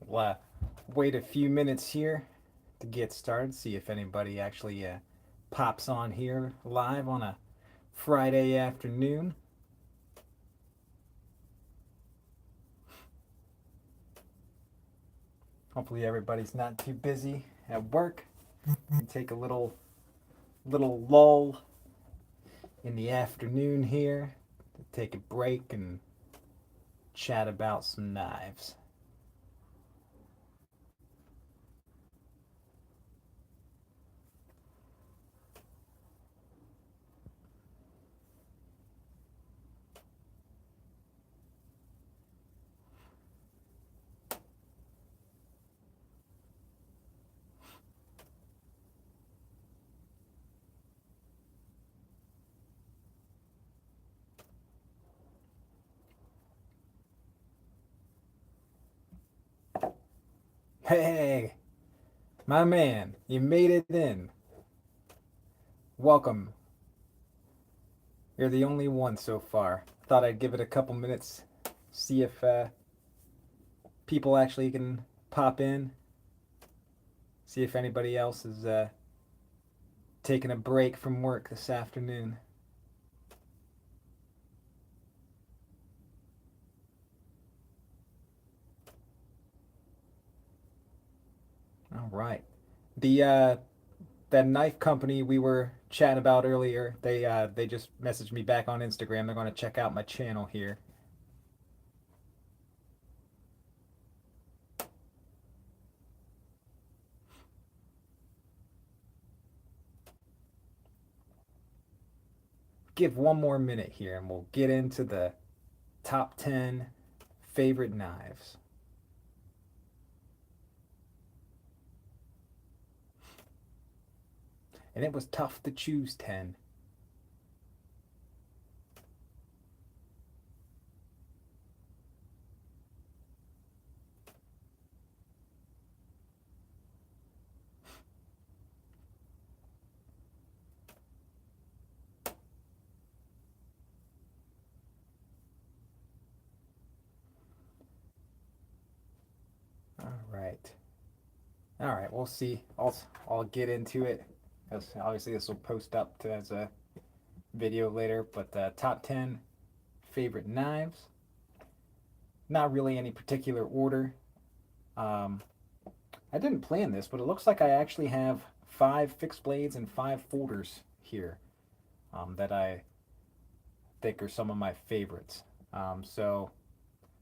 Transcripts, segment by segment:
We'll wait a few minutes here to get started, see if anybody actually pops on here live on a Friday afternoon. Hopefully everybody's not too busy at work. And take a little lull in the afternoon here to take a break and chat about some knives. Hey, my man, you made it in. Welcome. You're the only one so far. Thought I'd give it a couple minutes, see if people actually can pop in, see if anybody else is taking a break from work this afternoon. All right. The that knife company we were chatting about earlier, they just messaged me back on Instagram. They're going to check out my channel here. Give one more minute here and we'll get into the top 10 favorite knives. And it was tough to choose 10. All right. All right, we'll see. I'll get into it. Obviously, this will post up to, as a video later. But top 10 favorite knives. Not really any particular order. Um, I didn't plan this, but it looks like I actually have 5 fixed blades and 5 folders here that I think are some of my favorites. So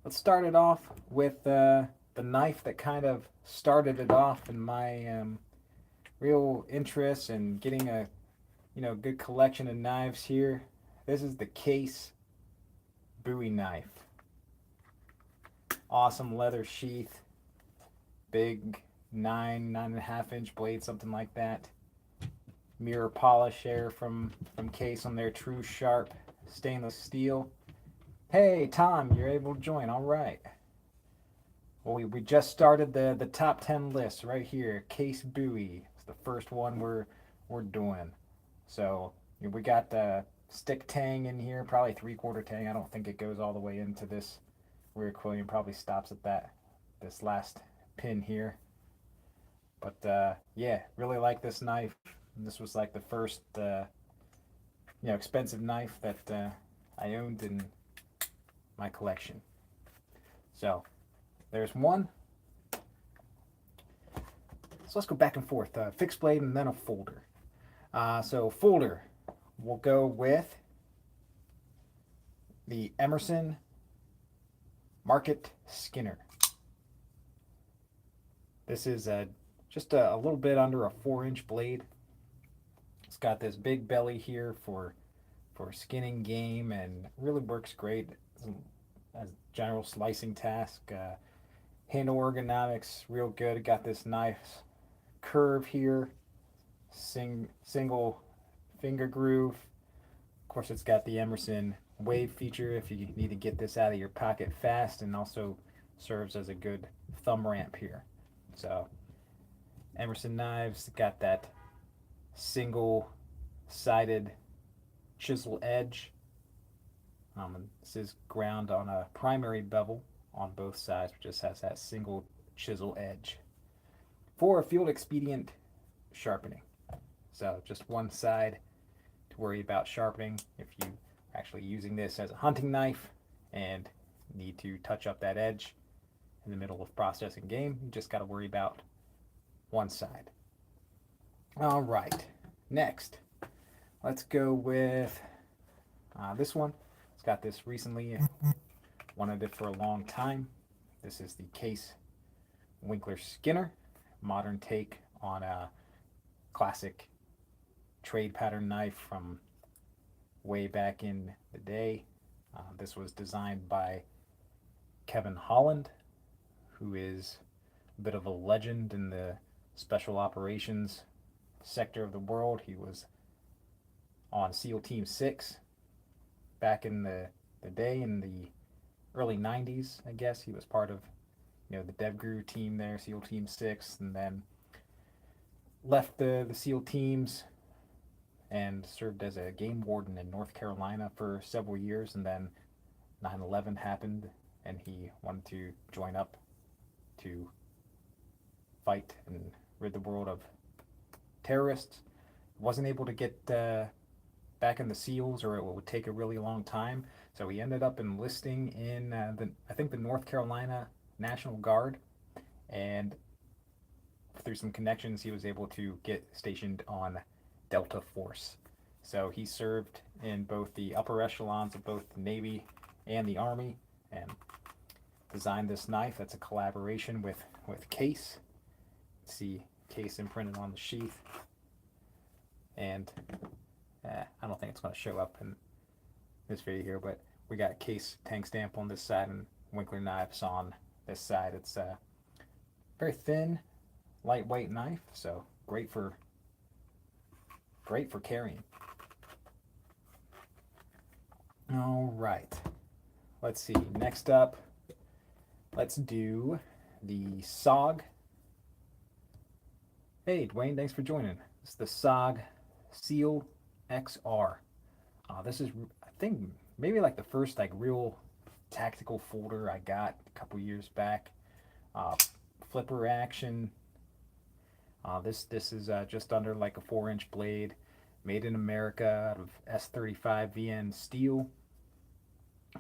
let's start it off with the knife that kind of started it off in my real interest in getting a good collection of knives here. This is the Case Bowie knife. Awesome leather sheath, big 9.5 inch blade, something like that. Mirror polish there from Case on their true sharp stainless steel. Hey Tom, you're able to join. All right. Well, we just started the top 10 list right here. Case Bowie is the first one we're doing. So we got the stick tang in here, probably 3/4 tang. I don't think it goes all the way into this rear quillion. Probably stops at this last pin here. But yeah, really like this knife. This was like the first expensive knife that I owned in my collection. So there's one. So let's go back and forth. Fixed blade and then a folder. So folder, we'll go with the Emerson Market Skinner. This is just a little bit under a 4-inch blade. It's got this big belly here for skinning game and really works great as a general slicing task. Handle ergonomics, real good. Got this nice curve here, single finger groove. Of course, it's got the Emerson wave feature if you need to get this out of your pocket fast, and also serves as a good thumb ramp here. So Emerson knives got that single sided chisel edge. This is ground on a primary bevel on both sides, which just has that single chisel edge for field expedient sharpening. So just one side to worry about sharpening if you are actually using this as a hunting knife and need to touch up that edge in the middle of processing game. You just got to worry about one side. All right, next, let's go with this one. It's got this recently, wanted it for a long time. This is the Case Winkler Skinner, modern take on a classic trade pattern knife from way back in the day. This was designed by Kevin Holland, who is a bit of a legend in the special operations sector of the world. He was on SEAL Team 6 back in the day in the early 90s, I guess. He was part of the DevGru team there, SEAL Team 6, and then left the SEAL teams and served as a game warden in North Carolina for several years, and then 9/11 happened and he wanted to join up to fight and rid the world of terrorists. Wasn't able to get back in the SEALs, or it would take a really long time, so he ended up enlisting in the North Carolina National Guard, and through some connections he was able to get stationed on Delta Force. So he served in both the upper echelons of both the Navy and the Army, and designed this knife. That's a collaboration with Case. See Case imprinted on the sheath, and I don't think it's going to show up in this video here, but we got Case tank stamp on this side and Winkler knives on this side. It's a very thin, lightweight knife, so great for carrying. All right, let's see. Next up, let's do the SOG. Hey, Dwayne, thanks for joining. It's the SOG Seal XR. This is, I think, maybe like the first real tactical folder I got a couple years back. Flipper action. This is just under like a 4-inch blade, made in America out of S35 VN steel,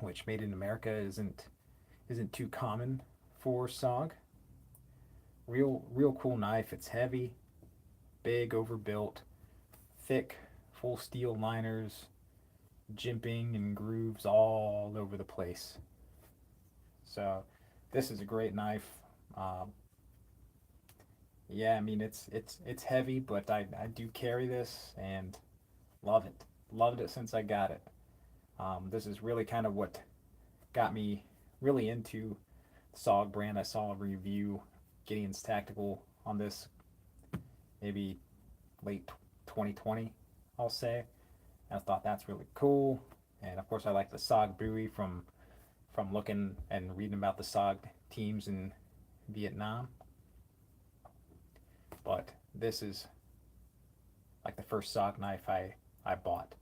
which made in America isn't too common for SOG. Real cool knife. It's heavy, big, overbuilt, thick, full steel liners, jimping and grooves all over the place. So this is a great knife. Yeah, I mean it's heavy, but I do carry this and love it. Loved it since I got it. This is really kind of what got me really into the SOG brand. I saw a review, Gideon's Tactical, on this maybe late 2020, I'll say. And I thought that's really cool. And of course I like the SOG buoy from looking and reading about the SOG teams in Vietnam. But this is like the first SOG knife I bought.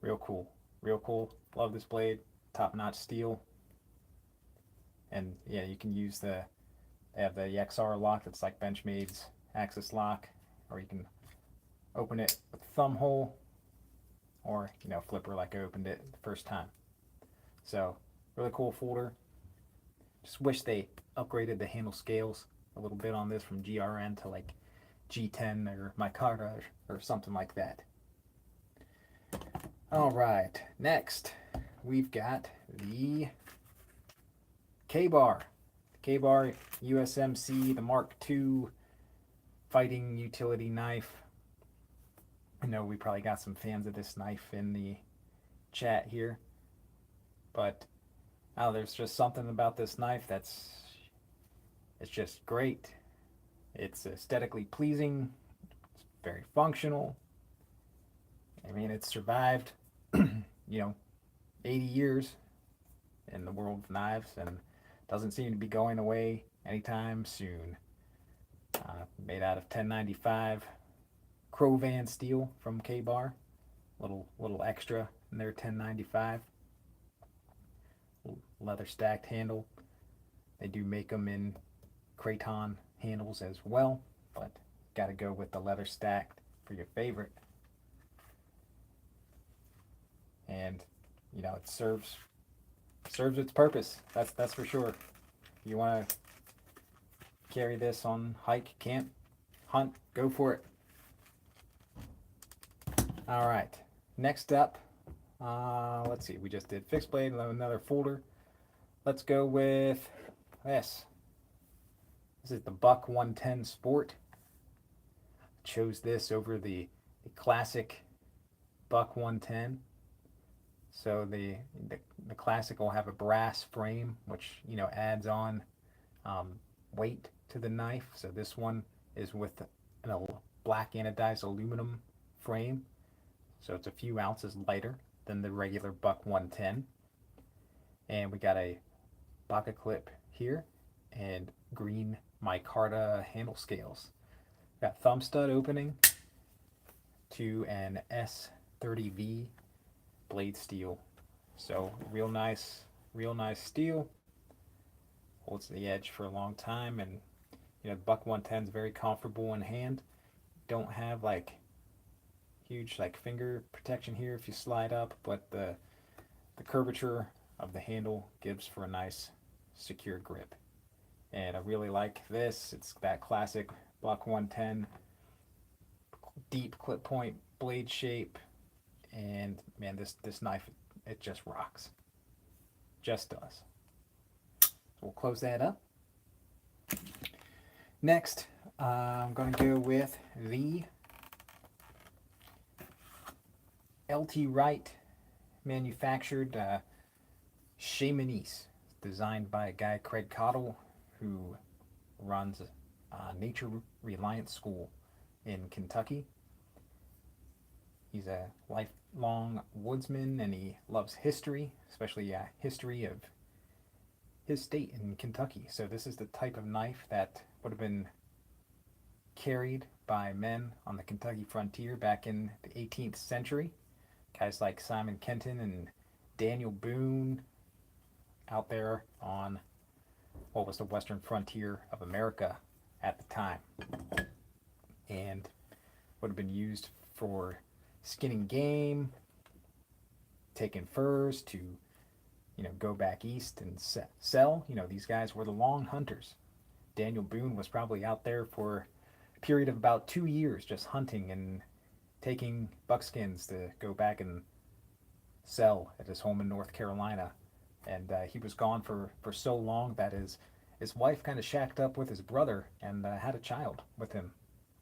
Real cool. Real cool. Love this blade. Top-notch steel. And yeah, you can use they have the XR lock that's like Benchmade's Axis lock, or you can open it with a thumb hole, or flipper like I opened it the first time. So really cool folder. Just wish they upgraded the handle scales a little bit on this from GRN to like G10 or Micarta or something like that. All right, next we've got the Ka-Bar. Ka-Bar USMC, the Mark II fighting utility knife. I know we probably got some fans of this knife in the chat here, but there's just something about this knife it's just great. It's aesthetically pleasing. It's very functional. I mean, it's survived 80 years in the world of knives and doesn't seem to be going away anytime soon. Made out of 1095 Crowvan steel from Ka-Bar. Little extra in their 1095. Leather stacked handle. They do make them in Kraton handles as well, but got to go with the leather stacked for your favorite. And you know, it serves its purpose. That's for sure. You want to carry this on hike, camp, hunt, go for it. All right. Next up, let's see. We just did fixed blade, another folder. Let's go with this. This is the Buck 110 Sport. Chose this over the classic Buck 110. So the classic will have a brass frame, which you know adds on weight to the knife. So this one is with a black anodized aluminum frame. So it's a few ounces lighter than the regular Buck 110. And we got a Baka clip here and green micarta handle scales. Got thumb stud opening to an S30V blade steel. So real nice steel. Holds the edge for a long time, and you know, Buck 110 is very comfortable in hand. Don't have like huge like finger protection here if you slide up, but the curvature of the handle gives for a nice secure grip. And I really like this. It's that classic Buck 110 deep clip point blade shape, and man, this knife, it just rocks. Just does. So we'll close that up. Next, I'm going to go with the LT Wright manufactured Chamonix, designed by a guy, Craig Cottle, who runs Nature Reliance School in Kentucky. He's a lifelong woodsman, and he loves history, especially history of his state in Kentucky. So this is the type of knife that would have been carried by men on the Kentucky frontier back in the 18th century. Guys like Simon Kenton and Daniel Boone out there on what was the western frontier of America at the time, and would have been used for skinning game, taking furs to, you know, go back east and sell. You know, these guys were the long hunters. Daniel Boone was probably out there for a period of about 2 years just hunting and taking buckskins to go back and sell at his home in North Carolina. And he was gone for so long that his wife kind of shacked up with his brother and had a child with him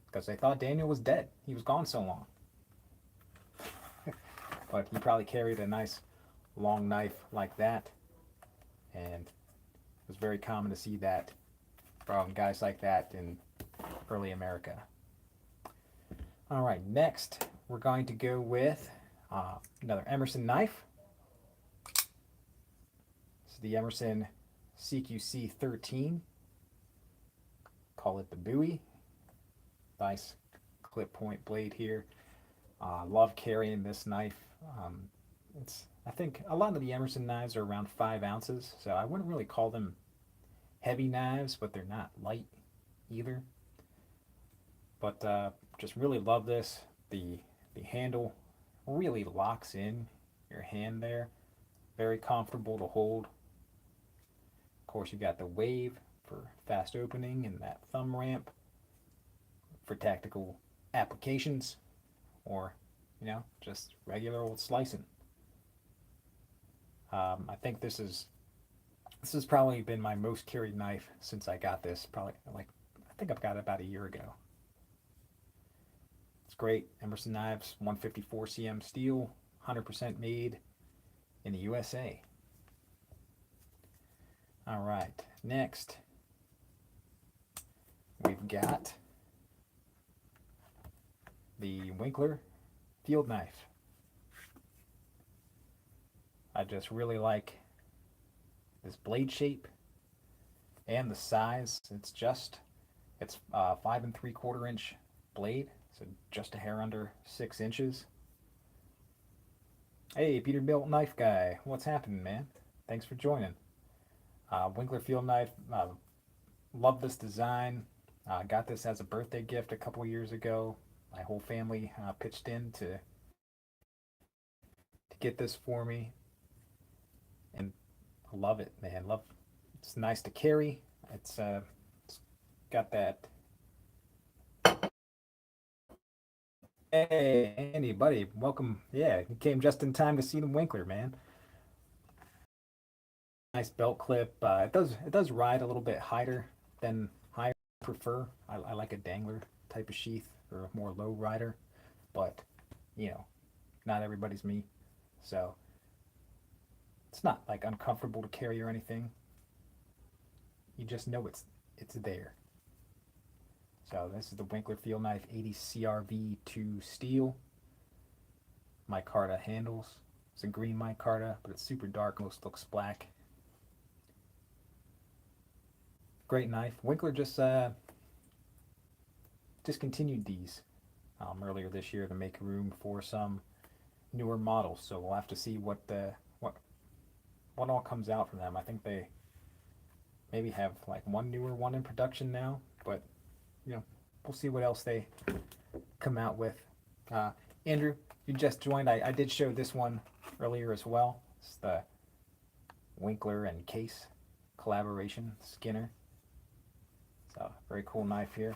because they thought Daniel was dead. He was gone so long. But he probably carried a nice long knife like that, and it was very common to see that from guys like that in early America. All right, next we're going to go with another Emerson knife. This is the Emerson CQC 13. Call it the Bowie. Nice clip point blade here. Love carrying this knife. I think a lot of the Emerson knives are around 5 ounces, so I wouldn't really call them heavy knives, but they're not light either. But just really love this. The handle really locks in your hand there. Very comfortable to hold. Of course, you got the wave for fast opening and that thumb ramp for tactical applications, or you know, just regular old slicing. I think this has probably been my most carried knife since I got this. Probably like, I think I've got it about a year ago. It's great. Emerson knives, 154 cm steel, 100% made in the USA. All right, next we've got the Winkler field knife. I just really like this blade shape and the size. It's 5 3/4 inch blade, so just a hair under 6 inches. Hey, Peterbilt Knife Guy, what's happening, man? Thanks for joining. Winkler field knife. Love this design. Got this as a birthday gift a couple years ago. My whole family pitched in to get this for me, and I love it, man. Love. It's nice to carry. It's got that. Hey, Andy, buddy, welcome. Yeah, you came just in time to see the Winkler, man. Nice belt clip. It does ride a little bit higher. I prefer. I like a dangler type of sheath or a more low rider, but you know, not everybody's me. So it's not like uncomfortable to carry or anything. You just know it's there. So this is the Winkler Field Knife 80 CRV2 steel. Micarta handles. It's a green micarta, but it's super dark. Most looks black. Great knife. Winkler just discontinued these earlier this year to make room for some newer models. So we'll have to see what all comes out from them. I think they maybe have like one newer one in production now, but you know, we'll see what else they come out with. Uh, Andrew, you just joined. I did show this one earlier as well. It's the Winkler and Case collaboration Skinner. So very cool knife here.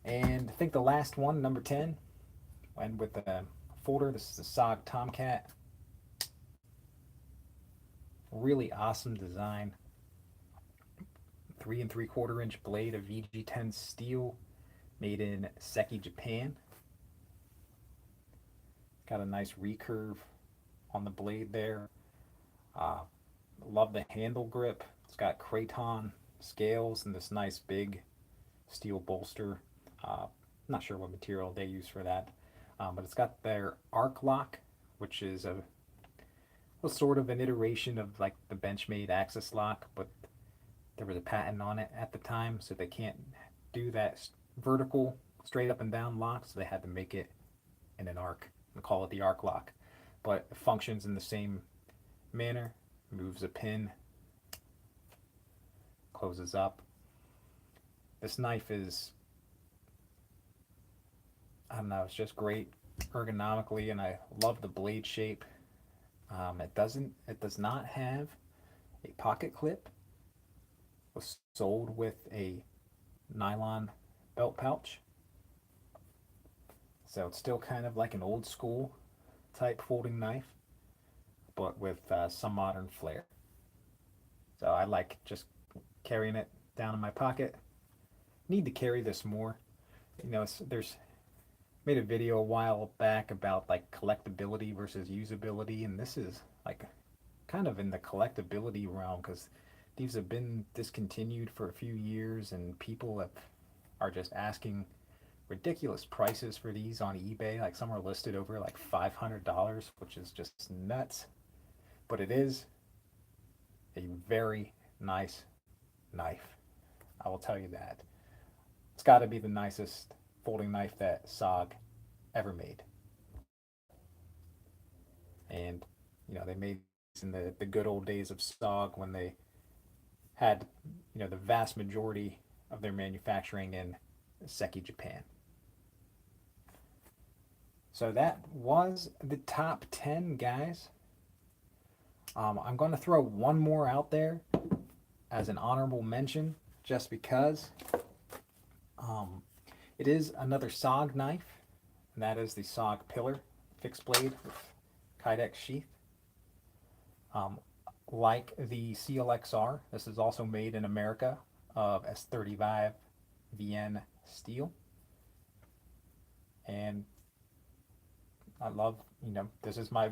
And I think the last one, number 10, went with the folder. This is the SOG Tomcat. Really awesome design. 3 3/4 inch blade of VG10 steel, made in Seki, Japan. Got a nice recurve on the blade there. Uh, love the handle grip. It's got Kraton scales and this nice big steel bolster. Not sure what material they use for that, but it's got their arc lock, which is a sort of an iteration of like the Benchmade Axis lock, but there was a patent on it at the time, so they can't do that vertical straight up and down lock, so they had to make it in an arc and call it the arc lock. But it functions in the same manner. Moves a pin, closes up. This knife is, I don't know, it's just great ergonomically, and I love the blade shape. It does not have a pocket clip. It was sold with a nylon belt pouch, so it's still kind of like an old school type folding knife, but with some modern flair. So I like just carrying it down in my pocket. Need to carry this more. You know, there's made a video a while back about like collectability versus usability, and this is like kind of in the collectability realm because these have been discontinued for a few years, and are just asking ridiculous prices for these on eBay. Like some are listed over like $500, which is just nuts. But it is a very nice knife. I will tell you that. It's got to be the nicest folding knife that SOG ever made. And, you know, they made this in the good old days of SOG when they had, you know, the vast majority of their manufacturing in Seki, Japan. So that was the top 10, guys. I'm going to throw one more out there as an honorable mention just because it is another SOG knife, and that is the SOG Pillar fixed blade with Kydex sheath. Like the CLXR, this is also made in America of S35 VN steel. And I love, you know, this is my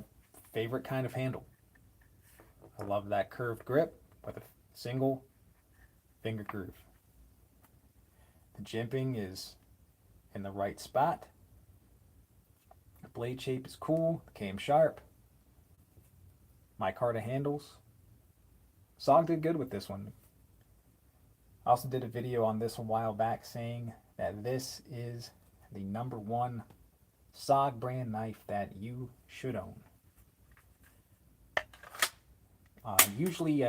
favorite kind of handle. I love that curved grip with a single finger groove. The jimping is in the right spot. The blade shape is cool, came sharp. Micarta handles. SOG did good with this one. I also did a video on this a while back saying that this is the #1 SOG brand knife that you should own. Usually,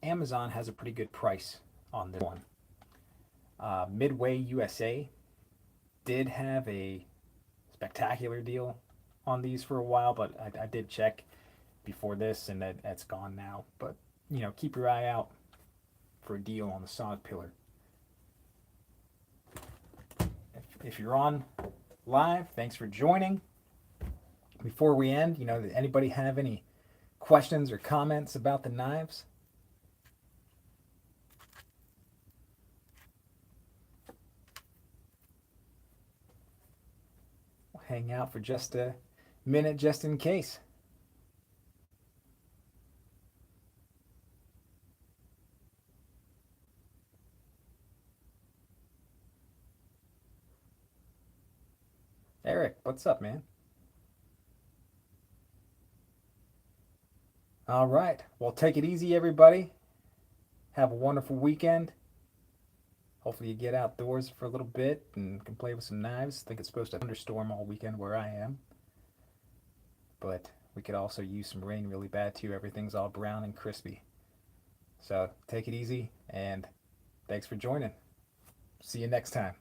Amazon has a pretty good price on this one. Midway USA did have a spectacular deal on these for a while, but I did check before this, and that's gone now. But keep your eye out for a deal on the sod pillar. If you're on live, thanks for joining. Before we end, did anybody have any questions or comments about the knives? We'll hang out for just a minute just in case. Eric, what's up, man? All right. Well, take it easy, everybody. Have a wonderful weekend. Hopefully you get outdoors for a little bit and can play with some knives. I think it's supposed to thunderstorm all weekend where I am. But we could also use some rain really bad too. Everything's all brown and crispy. So take it easy, and thanks for joining. See you next time.